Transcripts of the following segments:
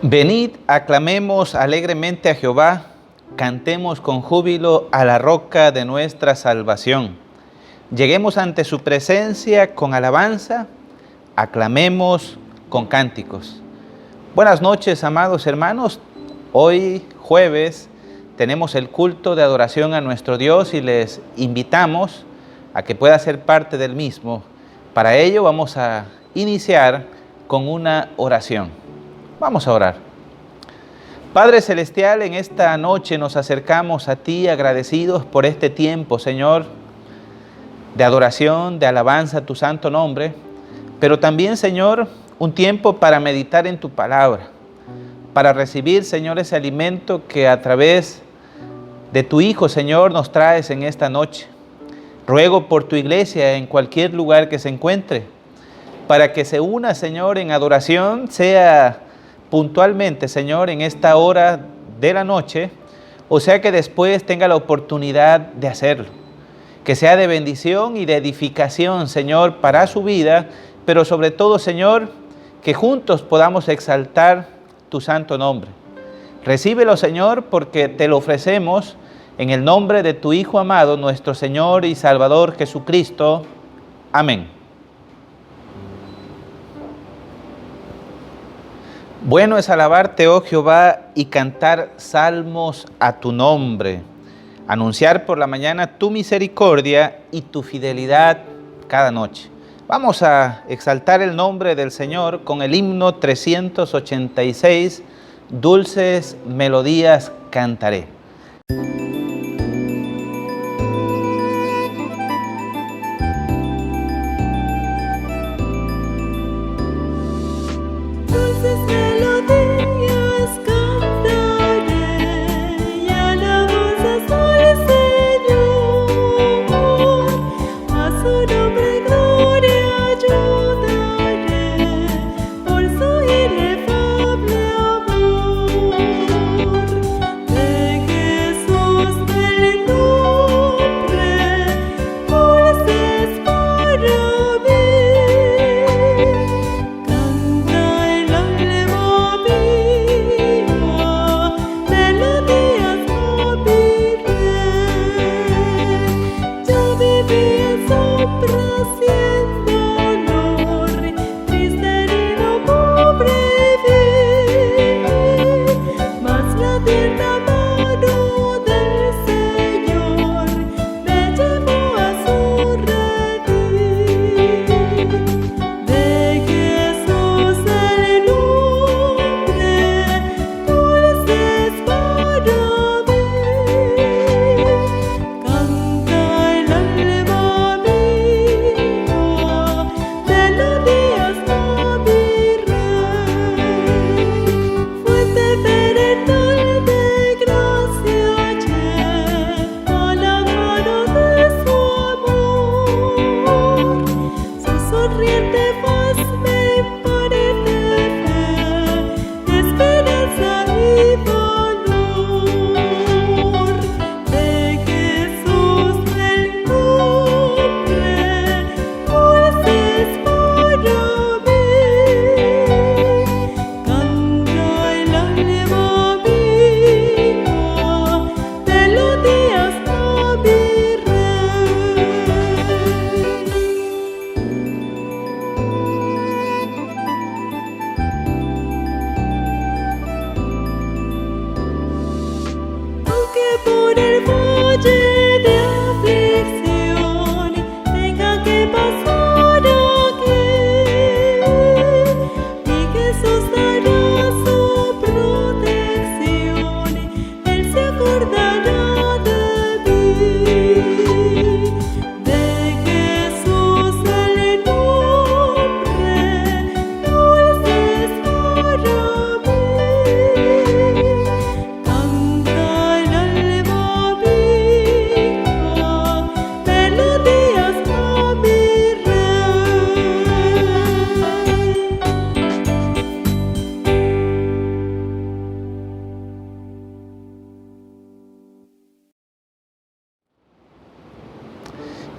Venid, aclamemos alegremente a Jehová, cantemos con júbilo a la roca de nuestra salvación. Lleguemos ante su presencia con alabanza, aclamemos con cánticos. Buenas noches, amados hermanos. Hoy, jueves, tenemos el culto de adoración a nuestro Dios y les invitamos a que pueda ser parte del mismo. Para ello vamos a iniciar con una oración. Vamos a orar. Padre Celestial, en esta noche nos acercamos a ti agradecidos por este tiempo, Señor, de adoración, de alabanza a tu santo nombre, pero también, Señor, un tiempo para meditar en tu palabra, para recibir, Señor, ese alimento que a través de tu Hijo, Señor, nos traes en esta noche. Ruego por tu iglesia en cualquier lugar que se encuentre, para que se una, Señor, en adoración, sea puntualmente, Señor, en esta hora de la noche, o sea que después tenga la oportunidad de hacerlo. Que sea de bendición y de edificación, Señor, para su vida, pero sobre todo, Señor, que juntos podamos exaltar tu santo nombre. Recíbelo, Señor, porque te lo ofrecemos en el nombre de tu Hijo amado, nuestro Señor y Salvador Jesucristo. Amén. Bueno es alabarte, oh Jehová, y cantar salmos a tu nombre, anunciar por la mañana tu misericordia y tu fidelidad cada noche. Vamos a exaltar el nombre del Señor con el himno 386, Dulces melodías cantaré.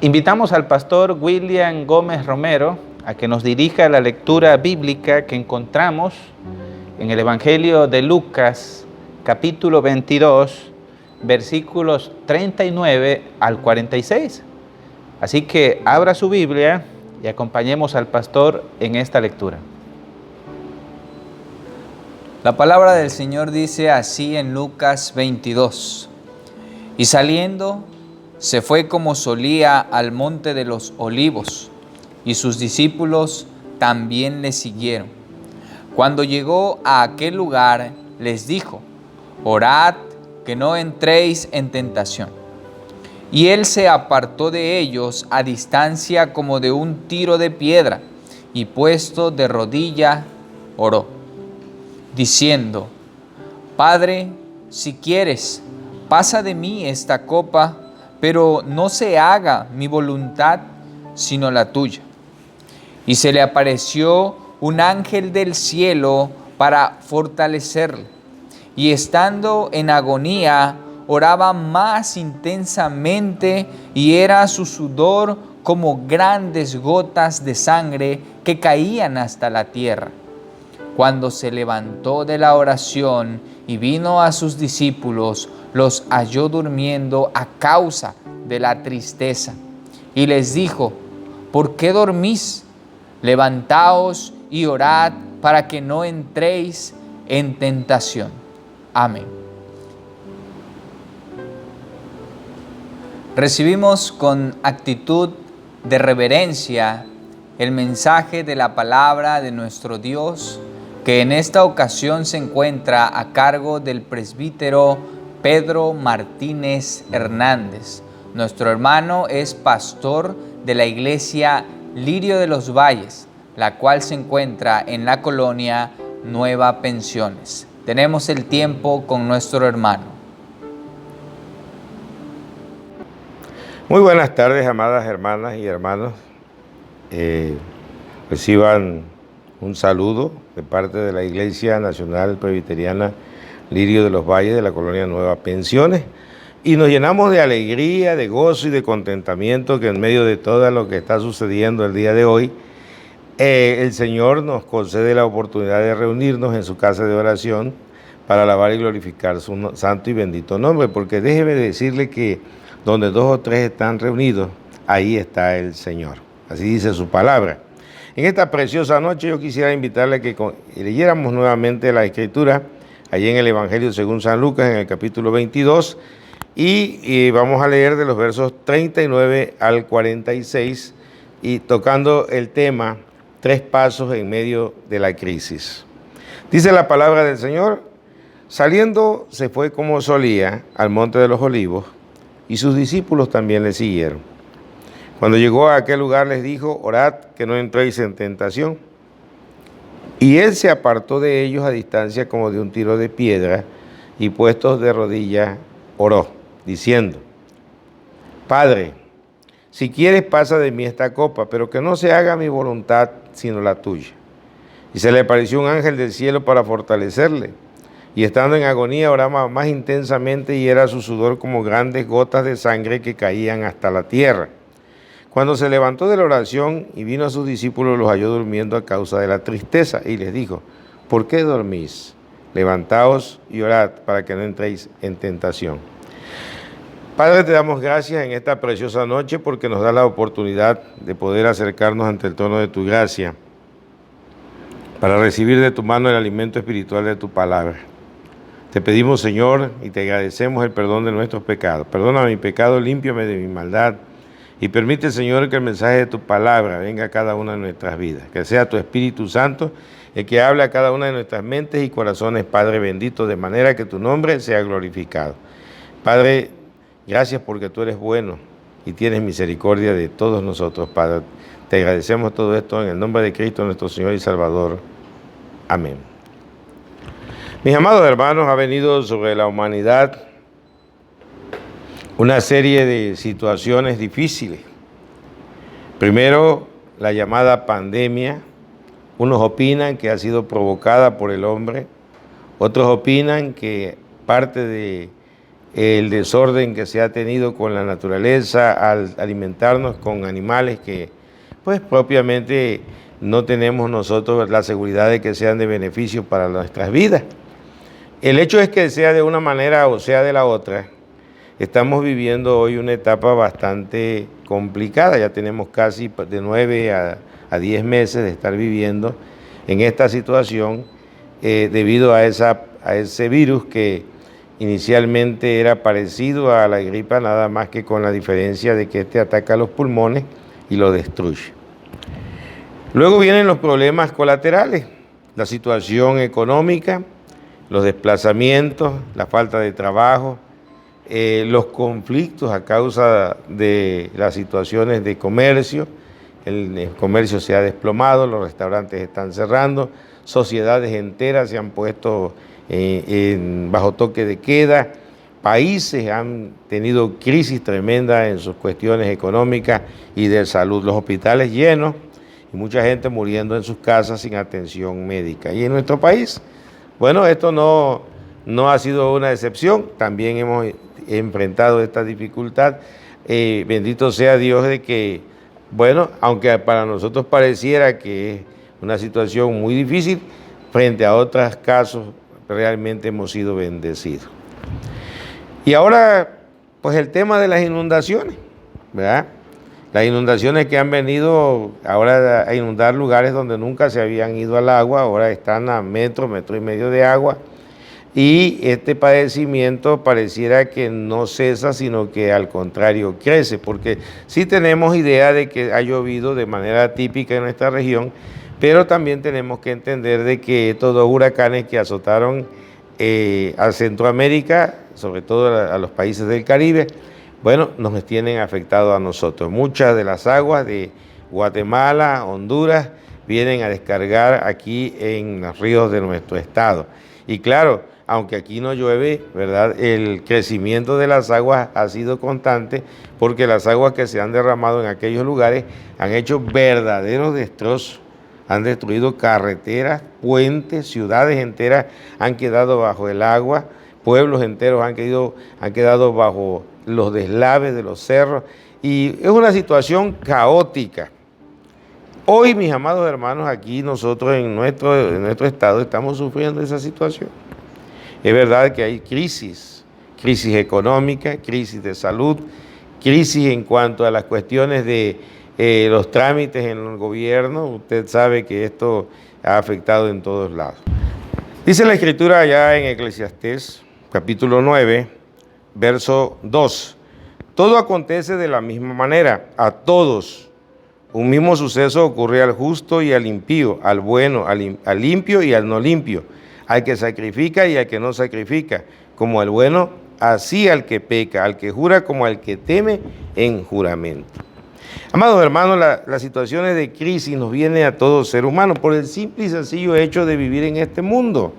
Invitamos al pastor William Gómez Romero a que nos dirija la lectura bíblica que encontramos en el Evangelio de Lucas, capítulo 22, versículos 39 al 46. Así que abra su Biblia y acompañemos al pastor en esta lectura. La palabra del Señor dice así en Lucas 22. Y saliendo, se fue como solía al monte de los olivos, y sus discípulos también le siguieron. Cuando llegó a aquel lugar, les dijo: orad que no entréis en tentación. Y él se apartó de ellos a distancia como de un tiro de piedra, y puesto de rodilla, oró, diciendo: Padre, si quieres, pasa de mí esta copa, pero no se haga mi voluntad, sino la tuya. Y se le apareció un ángel del cielo para fortalecerle, y estando en agonía, oraba más intensamente, y era su sudor como grandes gotas de sangre que caían hasta la tierra. Cuando se levantó de la oración y vino a sus discípulos, los halló durmiendo a causa de la tristeza. Y les dijo: ¿por qué dormís? Levantaos y orad para que no entréis en tentación. Amén. Recibimos con actitud de reverencia el mensaje de la palabra de nuestro Dios, que en esta ocasión se encuentra a cargo del presbítero Pedro Martínez Hernández. Nuestro hermano es pastor de la iglesia Lirio de los Valles, la cual se encuentra en la colonia Nueva Pensiones. Tenemos el tiempo con nuestro hermano. Muy buenas tardes, amadas hermanas y hermanos. Reciban un saludo de parte de la Iglesia Nacional Presbiteriana Lirio de los Valles de la colonia Nueva Pensiones, y nos llenamos de alegría, de gozo y de contentamiento que en medio de todo lo que está sucediendo el día de hoy, el Señor nos concede la oportunidad de reunirnos en su casa de oración para alabar y glorificar su santo y bendito nombre, porque déjeme decirle que donde dos o tres están reunidos, ahí está el Señor. Así dice su palabra. En esta preciosa noche yo quisiera invitarle a que leyéramos nuevamente la Escritura, allí en el Evangelio según San Lucas, en el capítulo 22, y vamos a leer de los versos 39 al 46, y tocando el tema, 3 pasos en medio de la crisis. Dice la palabra del Señor: saliendo se fue como solía al monte de los olivos, y sus discípulos también le siguieron. Cuando llegó a aquel lugar les dijo: orad que no entréis en tentación. Y él se apartó de ellos a distancia como de un tiro de piedra, y puestos de rodillas oró, diciendo: Padre, si quieres pasa de mí esta copa, pero que no se haga mi voluntad sino la tuya. Y se le apareció un ángel del cielo para fortalecerle, y estando en agonía oraba más intensamente, y era su sudor como grandes gotas de sangre que caían hasta la tierra. Cuando se levantó de la oración y vino a sus discípulos, los halló durmiendo a causa de la tristeza, y les dijo: ¿por qué dormís? Levantaos y orad para que no entréis en tentación. Padre, te damos gracias en esta preciosa noche porque nos da la oportunidad de poder acercarnos ante el trono de tu gracia para recibir de tu mano el alimento espiritual de tu palabra. Te pedimos, Señor, y te agradecemos el perdón de nuestros pecados. Perdona mi pecado, límpiame de mi maldad, y permite, Señor, que el mensaje de tu palabra venga a cada una de nuestras vidas. Que sea tu Espíritu Santo el que hable a cada una de nuestras mentes y corazones, Padre bendito, de manera que tu nombre sea glorificado. Padre, gracias porque tú eres bueno y tienes misericordia de todos nosotros, Padre. Te agradecemos todo esto en el nombre de Cristo, nuestro Señor y Salvador. Amén. Mis amados hermanos, ha venido sobre la humanidad una serie de situaciones difíciles. Primero, la llamada pandemia. Unos opinan que ha sido provocada por el hombre, otros opinan que parte del desorden que se ha tenido con la naturaleza al alimentarnos con animales que pues propiamente no tenemos nosotros la seguridad de que sean de beneficio para nuestras vidas. El hecho es que sea de una manera o sea de la otra, estamos viviendo hoy una etapa bastante complicada. Ya tenemos casi de 9 a 10 meses de estar viviendo en esta situación debido a ese virus que inicialmente era parecido a la gripa, nada más que con la diferencia de que este ataca los pulmones y los destruye. Luego vienen los problemas colaterales, la situación económica, los desplazamientos, la falta de trabajo, los conflictos a causa de las situaciones de comercio. El comercio se ha desplomado, los restaurantes están cerrando, sociedades enteras se han puesto bajo toque de queda, países han tenido crisis tremenda en sus cuestiones económicas y de salud, los hospitales llenos y mucha gente muriendo en sus casas sin atención médica. Y en nuestro país, bueno, esto no ha sido una excepción, también hemos enfrentado esta dificultad. Bendito sea Dios de que, bueno, aunque para nosotros pareciera que es una situación muy difícil, frente a otros casos realmente hemos sido bendecidos. Y ahora, pues el tema de las inundaciones, ¿verdad? Las inundaciones que han venido ahora a inundar lugares donde nunca se habían ido al agua, ahora están a metro y medio de agua, y este padecimiento pareciera que no cesa, sino que al contrario crece, porque sí tenemos idea de que ha llovido de manera típica en nuestra región, pero también tenemos que entender de que estos dos huracanes que azotaron a Centroamérica, sobre todo a los países del Caribe, bueno, nos tienen afectado a nosotros. Muchas de las aguas de Guatemala, Honduras, vienen a descargar aquí en los ríos de nuestro estado. Y claro, aunque aquí no llueve, ¿verdad?, el crecimiento de las aguas ha sido constante, porque las aguas que se han derramado en aquellos lugares han hecho verdaderos destrozos. Han destruido carreteras, puentes, ciudades enteras han quedado bajo el agua, pueblos enteros han quedado bajo los deslaves de los cerros, y es una situación caótica. Hoy, mis amados hermanos, aquí nosotros en nuestro estado estamos sufriendo esa situación. Es verdad que hay crisis económica, crisis de salud, crisis en cuanto a las cuestiones de los trámites en el gobierno. Usted sabe que esto ha afectado en todos lados. Dice la Escritura allá en Eclesiastés, capítulo 9, verso 2. Todo acontece de la misma manera, a todos. Un mismo suceso ocurre al justo y al impío, al bueno, al limpio y al no limpio, al que sacrifica y al que no sacrifica, como al bueno, así al que peca, al que jura como al que teme en juramento. Amados hermanos, las situaciones de crisis nos vienen a todo ser humano por el simple y sencillo hecho de vivir en este mundo.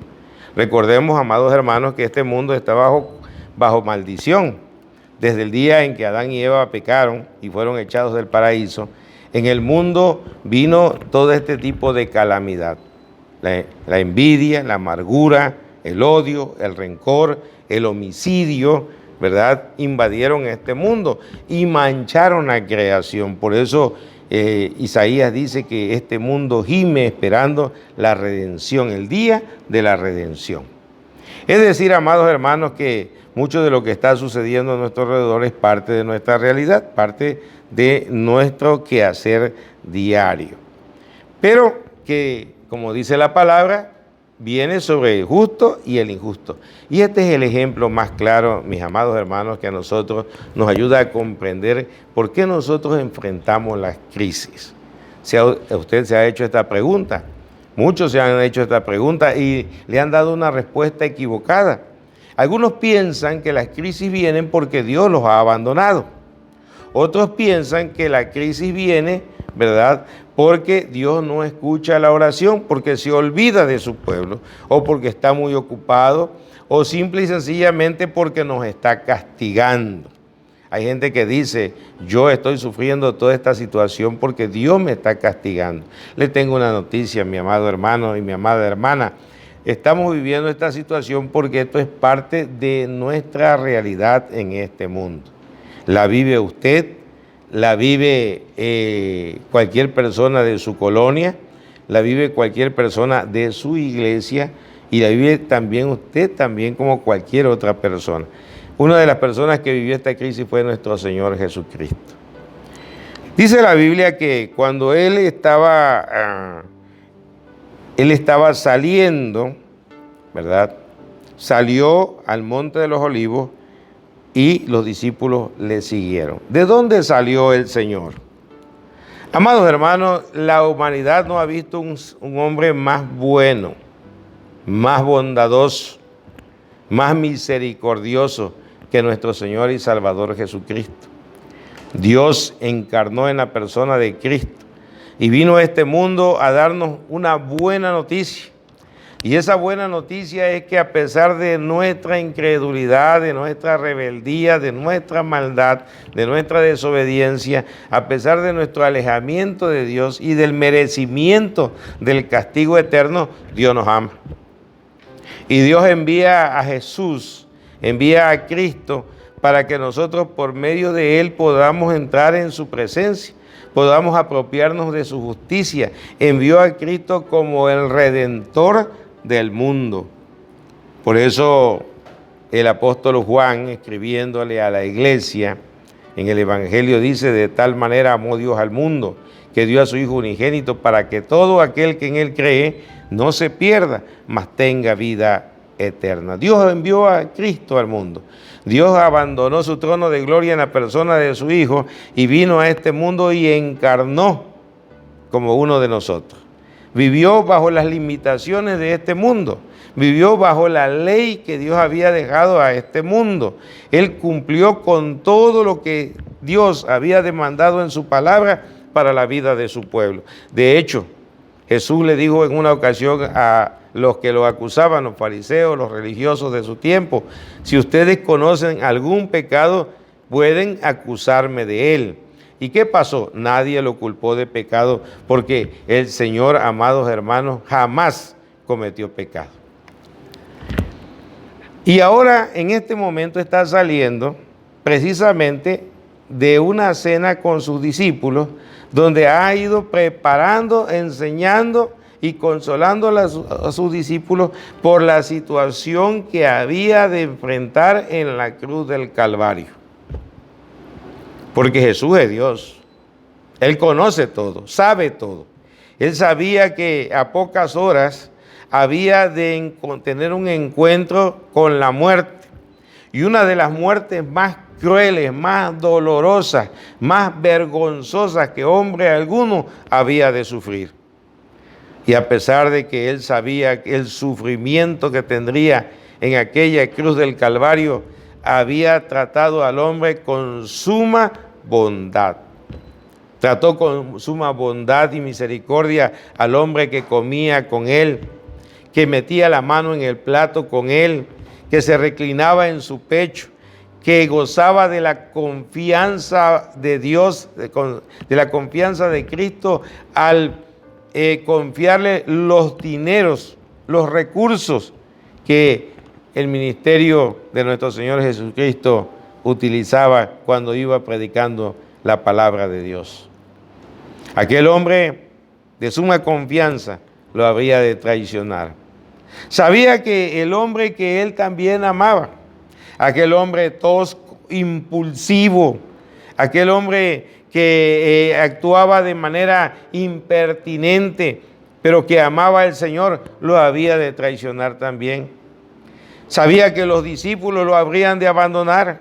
Recordemos, amados hermanos, que este mundo está bajo maldición. Desde el día en que Adán y Eva pecaron y fueron echados del paraíso, en el mundo vino todo este tipo de calamidad. La envidia, la amargura, el odio, el rencor, el homicidio, ¿verdad?, invadieron este mundo y mancharon la creación. Por eso Isaías dice que este mundo gime esperando la redención, el día de la redención. Es decir, amados hermanos, que mucho de lo que está sucediendo a nuestro alrededor es parte de nuestra realidad, parte de nuestro quehacer diario. Pero que, como dice la palabra, viene sobre el justo y el injusto. Y este es el ejemplo más claro, mis amados hermanos, que a nosotros nos ayuda a comprender por qué nosotros enfrentamos las crisis. Usted se ha hecho esta pregunta, muchos se han hecho esta pregunta y le han dado una respuesta equivocada. Algunos piensan que las crisis vienen porque Dios los ha abandonado. Otros piensan que la crisis viene, ¿verdad?, porque Dios no escucha la oración, porque se olvida de su pueblo, o porque está muy ocupado, o simple y sencillamente porque nos está castigando. Hay gente que dice, yo estoy sufriendo toda esta situación porque Dios me está castigando. Le tengo una noticia, mi amado hermano y mi amada hermana. Estamos viviendo esta situación porque esto es parte de nuestra realidad en este mundo. La vive usted, la vive cualquier persona de su colonia, la vive cualquier persona de su iglesia y la vive también usted, también como cualquier otra persona. Una de las personas que vivió esta crisis fue nuestro Señor Jesucristo. Dice la Biblia que cuando Él estaba saliendo, ¿verdad? Salió al Monte de los Olivos y los discípulos le siguieron. ¿De dónde salió el Señor? Amados hermanos, la humanidad no ha visto un hombre más bueno, más bondadoso, más misericordioso que nuestro Señor y Salvador Jesucristo. Dios encarnó en la persona de Cristo y vino a este mundo a darnos una buena noticia. Y esa buena noticia es que a pesar de nuestra incredulidad, de nuestra rebeldía, de nuestra maldad, de nuestra desobediencia, a pesar de nuestro alejamiento de Dios y del merecimiento del castigo eterno, Dios nos ama. Y Dios envía a Jesús, envía a Cristo, para que nosotros por medio de Él podamos entrar en su presencia, podamos apropiarnos de su justicia. Envió a Cristo como el Redentor del mundo. Por eso el apóstol Juan, escribiéndole a la iglesia, en el Evangelio dice: de tal manera amó Dios al mundo, que dio a su Hijo unigénito, para que todo aquel que en Él cree no se pierda, mas tenga vida eterna. Dios envió a Cristo al mundo. Dios abandonó su trono de gloria en la persona de su Hijo y vino a este mundo y encarnó como uno de nosotros. Vivió bajo las limitaciones de este mundo. Vivió bajo la ley que Dios había dejado a este mundo. Él cumplió con todo lo que Dios había demandado en su palabra para la vida de su pueblo. De hecho, Jesús le dijo en una ocasión a los que lo acusaban, los fariseos, los religiosos de su tiempo: si ustedes conocen algún pecado, pueden acusarme de él. ¿Y qué pasó? Nadie lo culpó de pecado, porque el Señor, amados hermanos, jamás cometió pecado. Y ahora, en este momento, está saliendo precisamente de una cena con sus discípulos, donde ha ido preparando, enseñando y consolando a sus discípulos por la situación que había de enfrentar en la cruz del Calvario. Porque Jesús es Dios. Él conoce todo, sabe todo. Él sabía que a pocas horas había de tener un encuentro con la muerte. Y una de las muertes más crueles, más dolorosas, más vergonzosas que hombre alguno había de sufrir. Y a pesar de que él sabía el sufrimiento que tendría en aquella cruz del Calvario, había tratado al hombre con suma bondad. Trató con suma bondad y misericordia al hombre que comía con él, que metía la mano en el plato con él, que se reclinaba en su pecho, que gozaba de la confianza de Dios, de la confianza de Cristo al confiarle los dineros, los recursos que el ministerio de nuestro Señor Jesucristo utilizaba cuando iba predicando la palabra de Dios. Aquel hombre de suma confianza lo habría de traicionar. Sabía que el hombre que él también amaba, aquel hombre tosco, impulsivo, aquel hombre que actuaba de manera impertinente, pero que amaba al Señor, lo había de traicionar también. Sabía que los discípulos lo habrían de abandonar.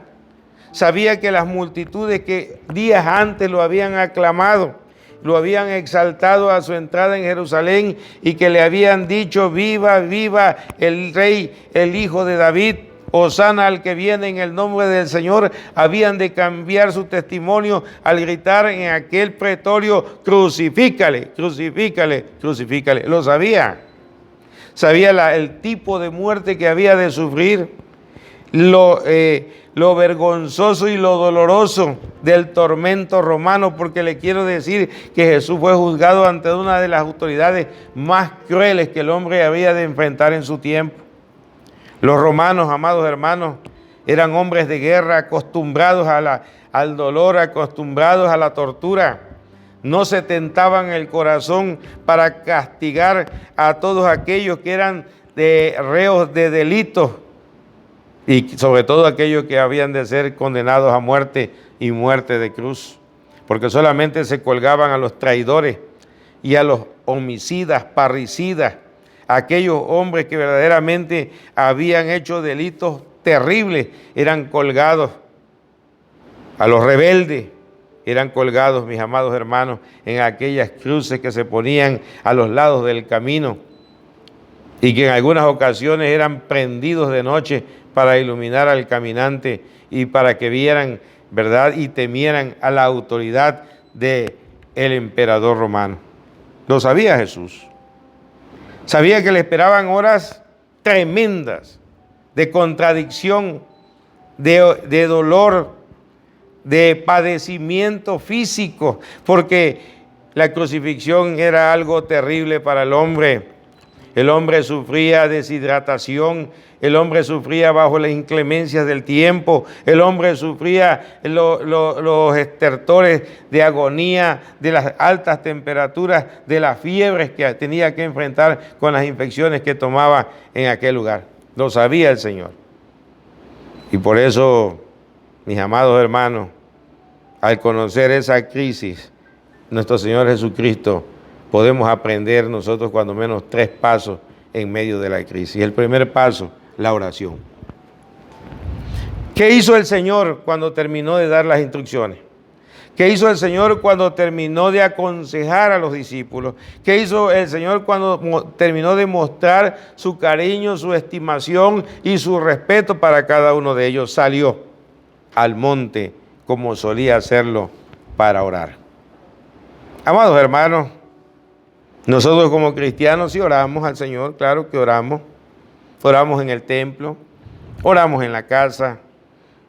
Sabía que las multitudes que días antes lo habían aclamado, lo habían exaltado a su entrada en Jerusalén y que le habían dicho: viva, viva el Rey, el Hijo de David, hosana al que viene en el nombre del Señor, habían de cambiar su testimonio al gritar en aquel pretorio: crucifícale, crucifícale, crucifícale. Lo sabía. Sabía el tipo de muerte que había de sufrir, lo vergonzoso y lo doloroso del tormento romano, porque le quiero decir que Jesús fue juzgado ante una de las autoridades más crueles que el hombre había de enfrentar en su tiempo. Los romanos, amados hermanos, eran hombres de guerra, acostumbrados al dolor, acostumbrados a la tortura. no se tentaban el corazón para castigar a todos aquellos que eran de reos de delitos y sobre todo aquellos que habían de ser condenados a muerte y muerte de cruz, porque solamente se colgaban a los traidores y a los homicidas, parricidas, aquellos hombres que verdaderamente habían hecho delitos terribles, eran colgados. A los rebeldes eran colgados, mis amados hermanos, en aquellas cruces que se ponían a los lados del camino y que en algunas ocasiones eran prendidos de noche para iluminar al caminante y para que vieran, ¿verdad?, y temieran a la autoridad del emperador romano. Lo sabía Jesús. Sabía que le esperaban horas tremendas de contradicción, de dolor, de padecimiento físico, porque la crucifixión era algo terrible para el hombre. El hombre sufría deshidratación, el hombre sufría bajo las inclemencias del tiempo, el hombre sufría los estertores de agonía, de las altas temperaturas, de las fiebres que tenía que enfrentar con las infecciones que tomaba en aquel lugar. Lo sabía el Señor. Y por eso, mis amados hermanos, al conocer esa crisis, nuestro Señor Jesucristo, podemos aprender nosotros cuando menos 3 pasos en medio de la crisis. El primer paso, la oración. ¿Qué hizo el Señor cuando terminó de dar las instrucciones? ¿Qué hizo el Señor cuando terminó de aconsejar a los discípulos? ¿Qué hizo el Señor cuando terminó de mostrar su cariño, su estimación y su respeto para cada uno de ellos? Salió al monte como solía hacerlo para orar. Amados hermanos, nosotros como cristianos sí oramos al Señor, claro que oramos. Oramos en el templo, oramos en la casa,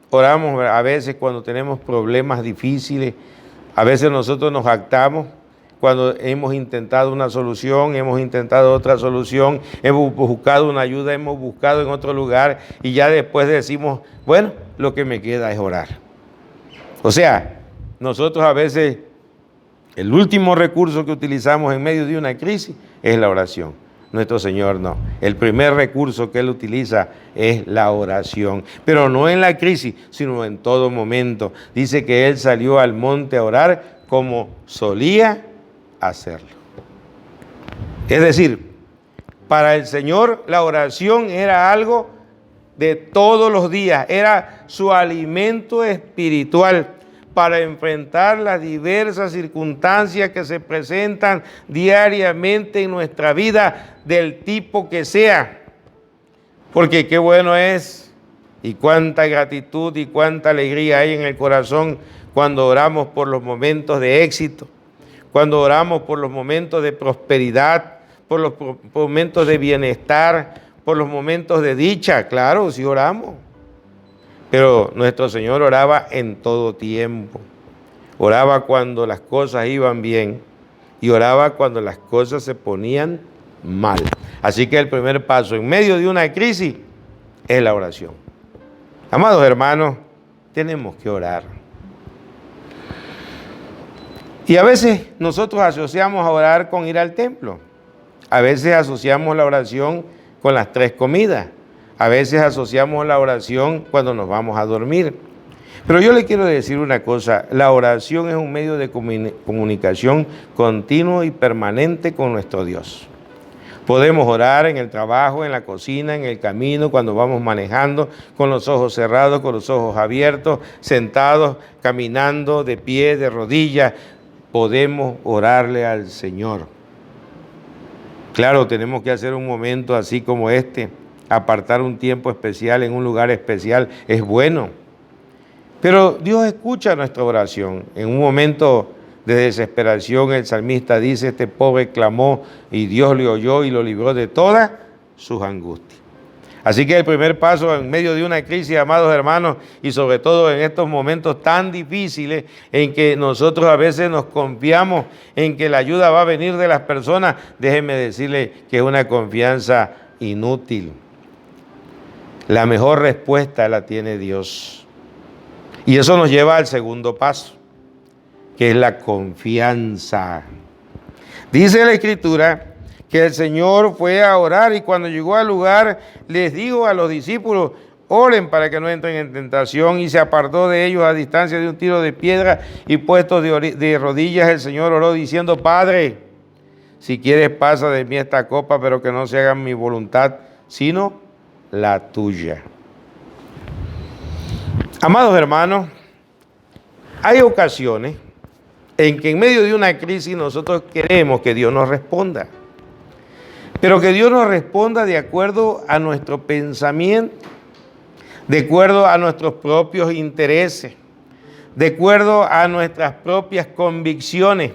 oramos a veces cuando tenemos problemas difíciles, a veces nosotros nos jactamos cuando hemos intentado una solución, hemos intentado otra solución, hemos buscado una ayuda, hemos buscado en otro lugar y ya después decimos, bueno, lo que me queda es orar. O sea, nosotros a veces el último recurso que utilizamos en medio de una crisis es la oración. Nuestro Señor no. El primer recurso que Él utiliza es la oración. Pero no en la crisis, sino en todo momento. Dice que Él salió al monte a orar como solía hacerlo. Es decir, para el Señor la oración era algo de todos los días. Era su alimento espiritual para enfrentar las diversas circunstancias que se presentan diariamente en nuestra vida, del tipo que sea. Porque qué bueno es, y cuánta gratitud y cuánta alegría hay en el corazón cuando oramos por los momentos de éxito, cuando oramos por los momentos de prosperidad, por los momentos de bienestar, por los momentos de dicha. Claro, sí oramos. Pero nuestro Señor oraba en todo tiempo. Oraba cuando las cosas iban bien y oraba cuando las cosas se ponían mal. Así que el primer paso en medio de una crisis es la oración. Amados hermanos, tenemos que orar. Y a veces nosotros asociamos a orar con ir al templo. A veces asociamos la oración con las 3 comidas. A veces asociamos la oración cuando nos vamos a dormir. Pero yo le quiero decir una cosa, la oración es un medio de comunicación continuo y permanente con nuestro Dios. Podemos orar en el trabajo, en la cocina, en el camino, cuando vamos manejando, con los ojos cerrados, con los ojos abiertos, sentados, caminando, de pie, de rodillas. Podemos orarle al Señor. Claro, tenemos que hacer un momento así como este. Apartar un tiempo especial en un lugar especial es bueno. Pero Dios escucha nuestra oración. En un momento de desesperación el salmista dice, este pobre clamó y Dios le oyó y lo libró de todas sus angustias. Así que el primer paso en medio de una crisis, amados hermanos, y sobre todo en estos momentos tan difíciles en que nosotros a veces nos confiamos en que la ayuda va a venir de las personas, déjenme decirle que es una confianza inútil. La mejor respuesta la tiene Dios. Y eso nos lleva al segundo paso. que es la confianza. Dice la Escritura que el Señor fue a orar y cuando llegó al lugar les dijo a los discípulos: oren para que no entren en tentación, y se apartó de ellos a distancia de un tiro de piedra, y puestos de rodillas el Señor oró diciendo: Padre, si quieres pasa de mí esta copa, pero que no se haga mi voluntad sino la tuya. Amados hermanos, hay ocasiones en que en medio de una crisis nosotros queremos que Dios nos responda, pero que Dios nos responda de acuerdo a nuestro pensamiento, de acuerdo a nuestros propios intereses, de acuerdo a nuestras propias convicciones.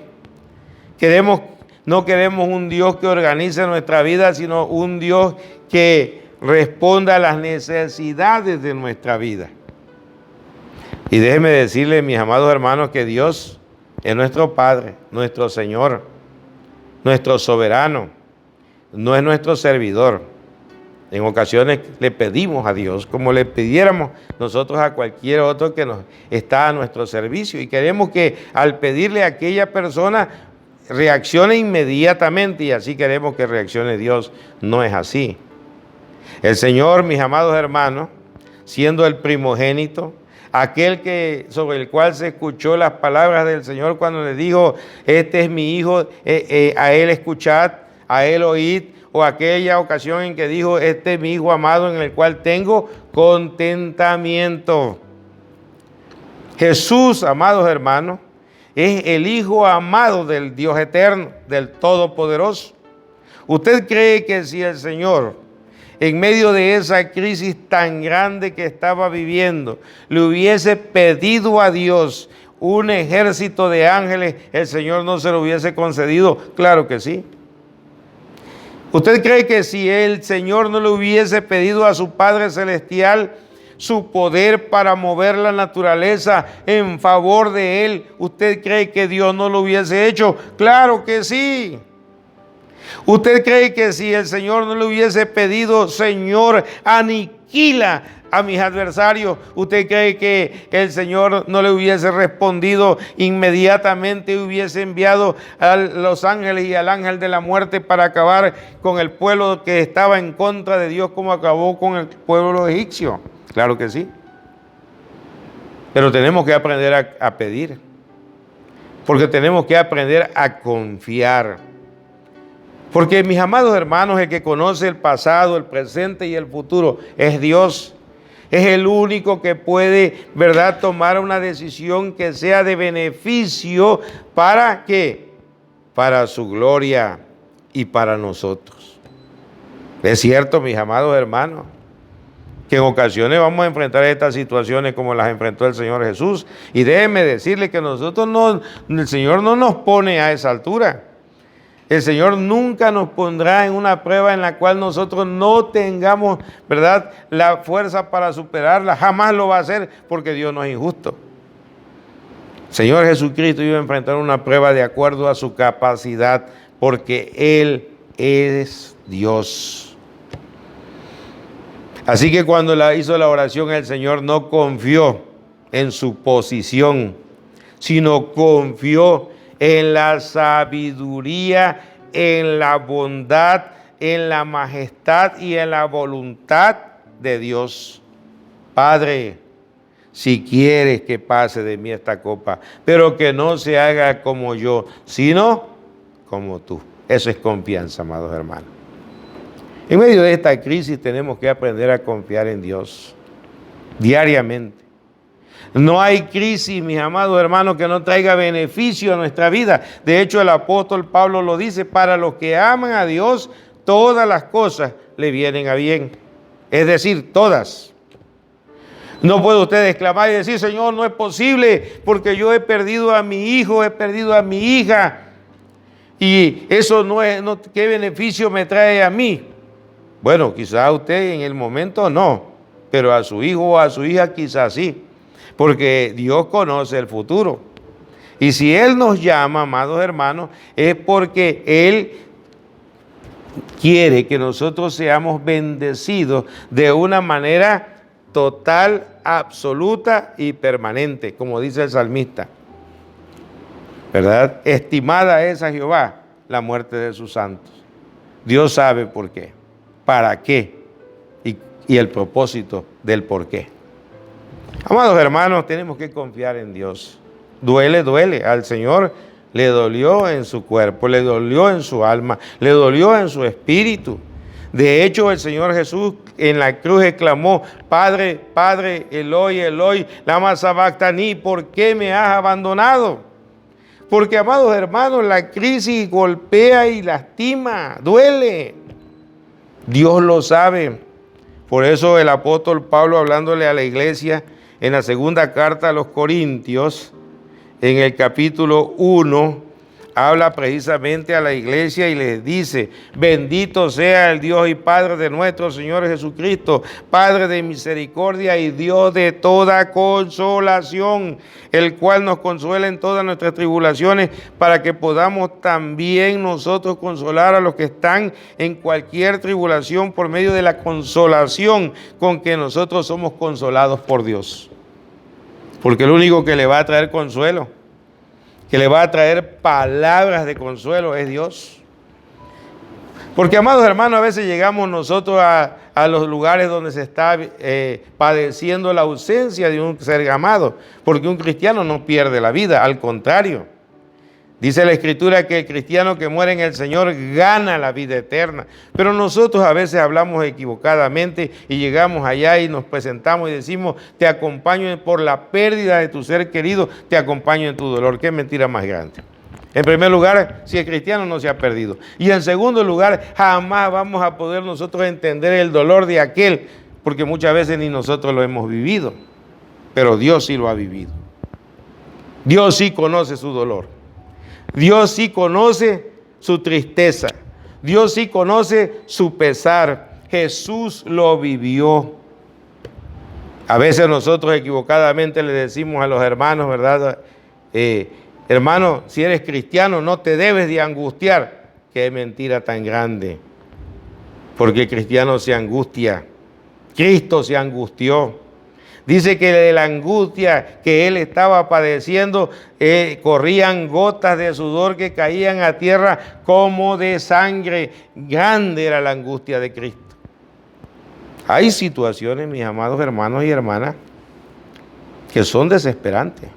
No queremos un Dios que organice nuestra vida, sino un Dios que responda a las necesidades de nuestra vida. Y déjenme decirles, mis amados hermanos, que Dios es nuestro Padre, nuestro Señor, nuestro soberano, no es nuestro servidor. En ocasiones le pedimos a Dios como le pidiéramos nosotros a cualquier otro que está a nuestro servicio, y queremos que al pedirle a aquella persona reaccione inmediatamente, y así queremos que reaccione Dios. No es así. El Señor, mis amados hermanos, siendo el primogénito, aquel sobre el cual se escuchó las palabras del Señor cuando le dijo: este es mi hijo, a él escuchad, a él oíd, o aquella ocasión en que dijo: este es mi hijo amado en el cual tengo contentamiento. Jesús, amados hermanos, es el Hijo amado del Dios eterno, del Todopoderoso. ¿Usted cree que si el Señor, en medio de esa crisis tan grande que estaba viviendo, le hubiese pedido a Dios un ejército de ángeles, el Señor no se lo hubiese concedido? Claro que sí. ¿Usted cree que si el Señor no le hubiese pedido a su Padre Celestial su poder para mover la naturaleza en favor de Él, usted cree que Dios no lo hubiese hecho? Claro que sí. ¿Usted cree que si el Señor no le hubiese pedido: Señor, aniquila a mis adversarios, usted cree que el Señor no le hubiese respondido inmediatamente y hubiese enviado a los ángeles y al ángel de la muerte para acabar con el pueblo que estaba en contra de Dios, como acabó con el pueblo egipcio? Claro que sí. Pero tenemos que aprender a pedir, porque tenemos que aprender a confiar. Porque, mis amados hermanos, el que conoce el pasado, el presente y el futuro es Dios. Es el único que puede, ¿verdad?, tomar una decisión que sea de beneficio. ¿Para qué? Para su gloria y para nosotros. Es cierto, mis amados hermanos, que en ocasiones vamos a enfrentar estas situaciones como las enfrentó el Señor Jesús. Y déjenme decirle que el Señor no nos pone a esa altura. El Señor nunca nos pondrá en una prueba en la cual nosotros no tengamos, ¿verdad?, la fuerza para superarla. Jamás lo va a hacer, porque Dios no es injusto. El Señor Jesucristo iba a enfrentar una prueba de acuerdo a su capacidad, porque Él es Dios. Así que cuando hizo la oración, el Señor no confió en su posición, sino confió en la sabiduría, en la bondad, en la majestad y en la voluntad de Dios. Padre, si quieres que pase de mí esta copa, pero que no se haga como yo, sino como tú. Eso es confianza, amados hermanos. En medio de esta crisis tenemos que aprender a confiar en Dios diariamente. No hay crisis, mis amados hermanos, que no traiga beneficio a nuestra vida. De hecho, el apóstol Pablo lo dice: para los que aman a Dios, todas las cosas le vienen a bien. Es decir, todas. No puede usted exclamar y decir: Señor, no es posible, porque yo he perdido a mi hijo, he perdido a mi hija, y eso ¿qué beneficio me trae a mí? Bueno, quizás usted en el momento no, pero a su hijo o a su hija quizás sí, porque Dios conoce el futuro. Y si Él nos llama, amados hermanos, es porque Él quiere que nosotros seamos bendecidos de una manera total, absoluta y permanente, como dice el salmista. ¿verdad? Estimada es a Jehová la muerte de sus santos. Dios sabe por qué, para qué y el propósito del por qué. Amados hermanos, tenemos que confiar en Dios. Duele, duele. Al Señor le dolió en su cuerpo, le dolió en su alma, le dolió en su espíritu. De hecho, el Señor Jesús en la cruz exclamó: Padre, Padre, Eloi, Eloi, lama sabactani, ¿por qué me has abandonado? Porque, amados hermanos, la crisis golpea y lastima, duele. Dios lo sabe. Por eso el apóstol Pablo, hablándole a la iglesia en la segunda carta a los Corintios, en el capítulo 1, habla precisamente a la iglesia y les dice: bendito sea el Dios y Padre de nuestro Señor Jesucristo, Padre de misericordia y Dios de toda consolación, el cual nos consuela en todas nuestras tribulaciones, para que podamos también nosotros consolar a los que están en cualquier tribulación por medio de la consolación con que nosotros somos consolados por Dios. Porque el único que le va a traer consuelo, que le va a traer palabras de consuelo, es Dios. Porque, amados hermanos, a veces llegamos nosotros a los lugares donde se está padeciendo la ausencia de un ser amado, porque un cristiano no pierde la vida, al contrario. Dice la Escritura que el cristiano que muere en el Señor gana la vida eterna. Pero nosotros a veces hablamos equivocadamente y llegamos allá y nos presentamos y decimos: te acompaño por la pérdida de tu ser querido, te acompaño en tu dolor. ¿Qué mentira más grande? En primer lugar, si el cristiano no se ha perdido. Y en segundo lugar, jamás vamos a poder nosotros entender el dolor de aquel, porque muchas veces ni nosotros lo hemos vivido. Pero Dios sí lo ha vivido. Dios sí conoce su dolor. Dios sí conoce su tristeza. Dios sí conoce su pesar. Jesús lo vivió. A veces nosotros equivocadamente le decimos a los hermanos, ¿verdad? Hermano, si eres cristiano no te debes de angustiar. Qué mentira tan grande. Porque el cristiano se angustia. Cristo se angustió. Dice que de la angustia que él estaba padeciendo, corrían gotas de sudor que caían a tierra como de sangre. Grande era la angustia de Cristo. Hay situaciones, mis amados hermanos y hermanas, que son desesperantes,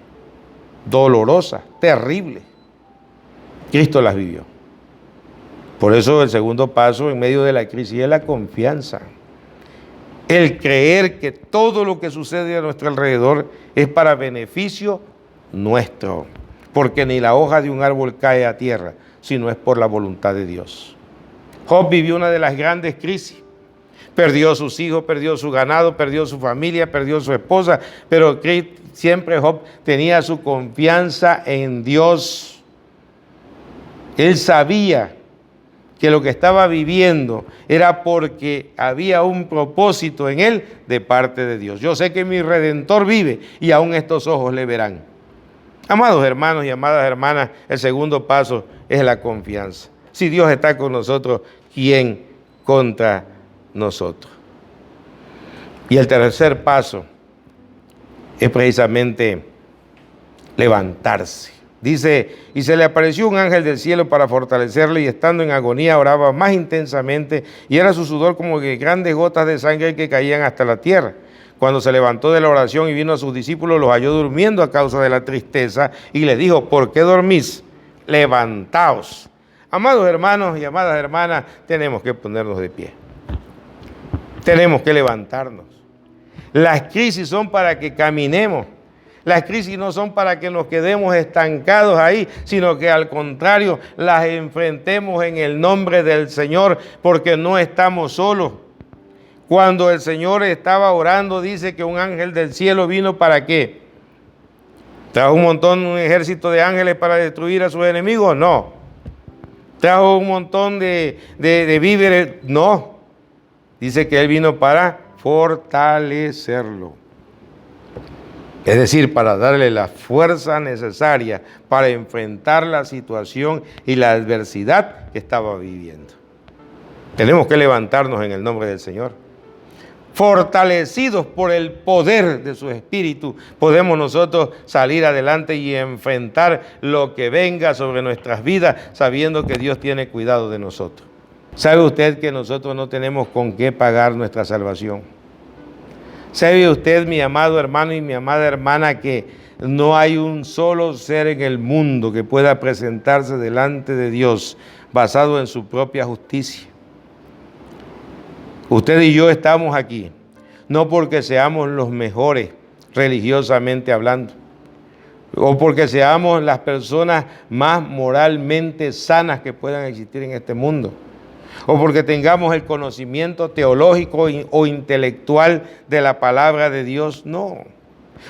dolorosas, terribles. Cristo las vivió. Por eso el segundo paso en medio de la crisis es la confianza. El creer que todo lo que sucede a nuestro alrededor es para beneficio nuestro, porque ni la hoja de un árbol cae a tierra, sino es por la voluntad de Dios. Job vivió una de las grandes crisis. Perdió a sus hijos, perdió su ganado, perdió su familia, perdió su esposa, pero siempre Job tenía su confianza en Dios. Él sabía que lo que estaba viviendo era porque había un propósito en él de parte de Dios. Yo sé que mi Redentor vive y aún estos ojos le verán. Amados hermanos y amadas hermanas, el segundo paso es la confianza. Si Dios está con nosotros, ¿quién contra nosotros? Y el tercer paso es precisamente levantarse. Dice: y se le apareció un ángel del cielo para fortalecerle, y estando en agonía oraba más intensamente, y era su sudor como que grandes gotas de sangre que caían hasta la tierra. Cuando se levantó de la oración y vino a sus discípulos, los halló durmiendo a causa de la tristeza, y les dijo: ¿por qué dormís? Levantaos. Amados hermanos y amadas hermanas, tenemos que ponernos de pie. Tenemos que levantarnos. Las crisis son para que caminemos. Las crisis no son para que nos quedemos estancados ahí, sino que al contrario, las enfrentemos en el nombre del Señor, porque no estamos solos. Cuando el Señor estaba orando, dice que un ángel del cielo vino ¿para qué? ¿Trajo un ejército de ángeles para destruir a sus enemigos? No. ¿Trajo un montón de víveres? No. Dice que Él vino para fortalecerlo. Es decir, para darle la fuerza necesaria para enfrentar la situación y la adversidad que estaba viviendo. Tenemos que levantarnos en el nombre del Señor. fortalecidos por el poder de su Espíritu, podemos nosotros salir adelante y enfrentar lo que venga sobre nuestras vidas, sabiendo que Dios tiene cuidado de nosotros. ¿Sabe usted que nosotros no tenemos con qué pagar nuestra salvación? ¿Sabe usted, mi amado hermano y mi amada hermana, que no hay un solo ser en el mundo que pueda presentarse delante de Dios basado en su propia justicia? Usted y yo estamos aquí, no porque seamos los mejores religiosamente hablando, o porque seamos las personas más moralmente sanas que puedan existir en este mundo, o porque tengamos el conocimiento teológico o intelectual de la palabra de Dios. No,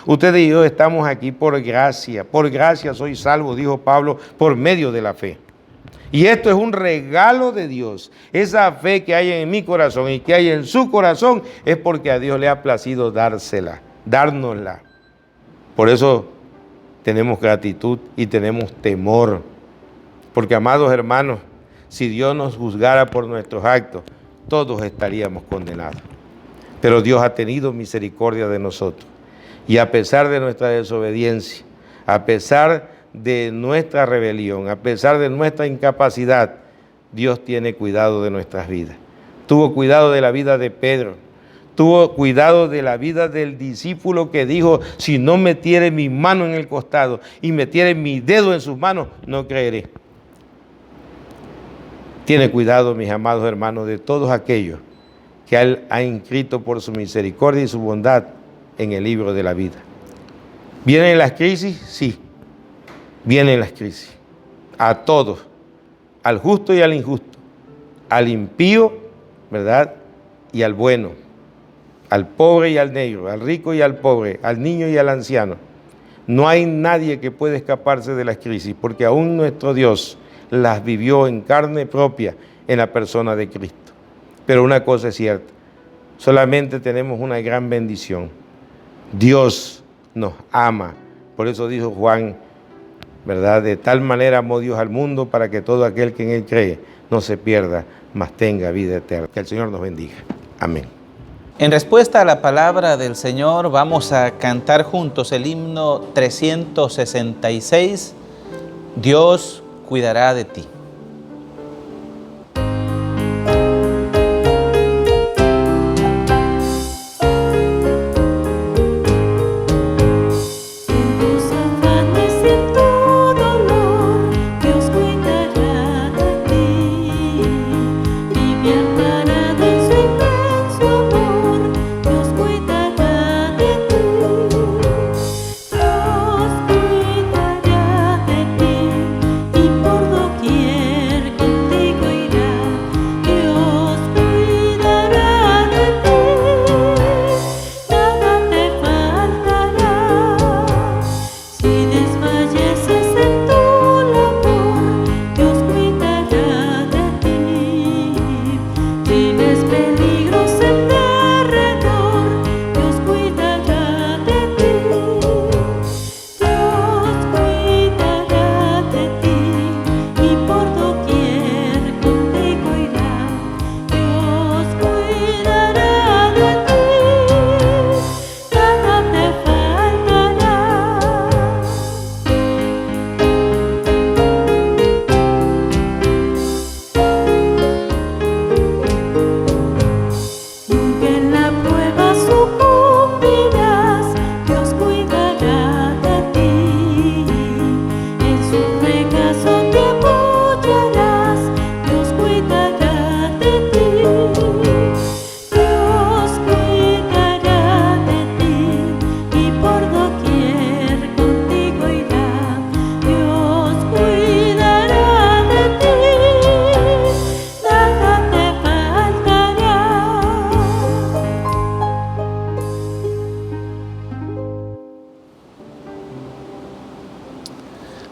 usted y yo estamos aquí por gracia soy salvo, dijo Pablo, por medio de la fe. Y esto es un regalo de Dios. Esa fe que hay en mi corazón y que hay en su corazón es porque a Dios le ha placido dárnosla. Por eso tenemos gratitud y tenemos temor. Porque, amados hermanos, si Dios nos juzgara por nuestros actos, todos estaríamos condenados. Pero Dios ha tenido misericordia de nosotros. Y a pesar de nuestra desobediencia, a pesar de nuestra rebelión, a pesar de nuestra incapacidad, Dios tiene cuidado de nuestras vidas. Tuvo cuidado de la vida de Pedro, tuvo cuidado de la vida del discípulo que dijo: si no metiere mi mano en el costado y metiere mi dedo en sus manos, no creeré. Tiene cuidado, mis amados hermanos, de todos aquellos que Él ha inscrito por su misericordia y su bondad en el libro de la vida. ¿Vienen las crisis? Sí. Vienen las crisis, a todos, al justo y al injusto, al impío, ¿verdad? Y al bueno, al pobre y al negro, al rico y al pobre, al niño y al anciano. No hay nadie que pueda escaparse de las crisis, porque aún nuestro Dios las vivió en carne propia en la persona de Cristo. Pero una cosa es cierta, solamente tenemos una gran bendición. Dios nos ama, por eso dijo Juan, ¿verdad? De tal manera amó Dios al mundo para que todo aquel que en Él cree no se pierda, mas tenga vida eterna. Que el Señor nos bendiga. Amén. En respuesta a la palabra del Señor, vamos a cantar juntos el himno 366, Dios cuidará de ti.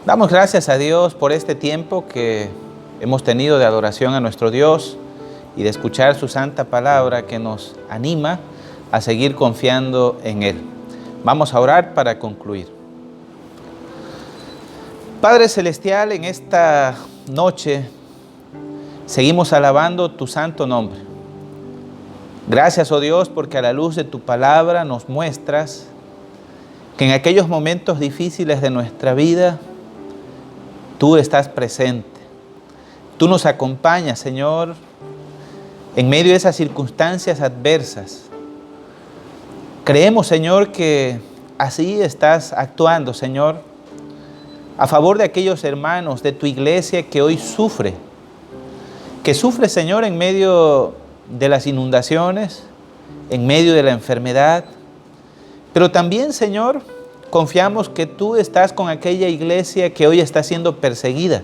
Damos gracias a Dios por este tiempo que hemos tenido de adoración a nuestro Dios y de escuchar su santa palabra que nos anima a seguir confiando en Él. Vamos a orar para concluir. Padre Celestial, en esta noche seguimos alabando tu santo nombre. Gracias, oh Dios, porque a la luz de tu palabra nos muestras que en aquellos momentos difíciles de nuestra vida, tú estás presente. Tú nos acompañas, Señor, en medio de esas circunstancias adversas. Creemos, Señor, que así estás actuando, Señor, a favor de aquellos hermanos de tu iglesia que hoy sufre. Que sufre, Señor, en medio de las inundaciones, en medio de la enfermedad. Pero también, Señor, confiamos que tú estás con aquella iglesia que hoy está siendo perseguida.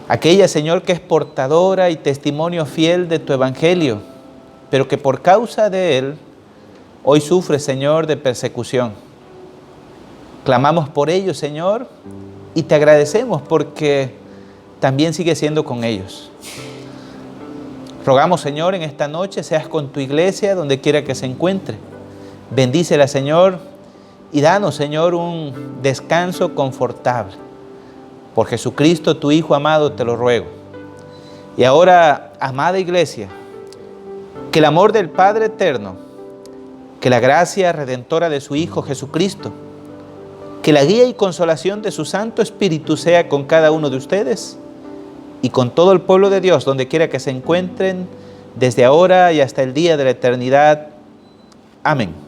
Aquella, Señor, que es portadora y testimonio fiel de tu evangelio, pero que por causa de él, hoy sufre, Señor, de persecución. Clamamos por ellos, Señor, y te agradecemos porque también sigue siendo con ellos. Rogamos, Señor, en esta noche seas con tu iglesia donde quiera que se encuentre. Bendícela, Señor, y danos, Señor, un descanso confortable. Por Jesucristo, tu Hijo amado, te lo ruego. Y ahora, amada iglesia, que el amor del Padre eterno, que la gracia redentora de su Hijo Jesucristo, que la guía y consolación de su Santo Espíritu sea con cada uno de ustedes y con todo el pueblo de Dios, donde quiera que se encuentren, desde ahora y hasta el día de la eternidad. Amén.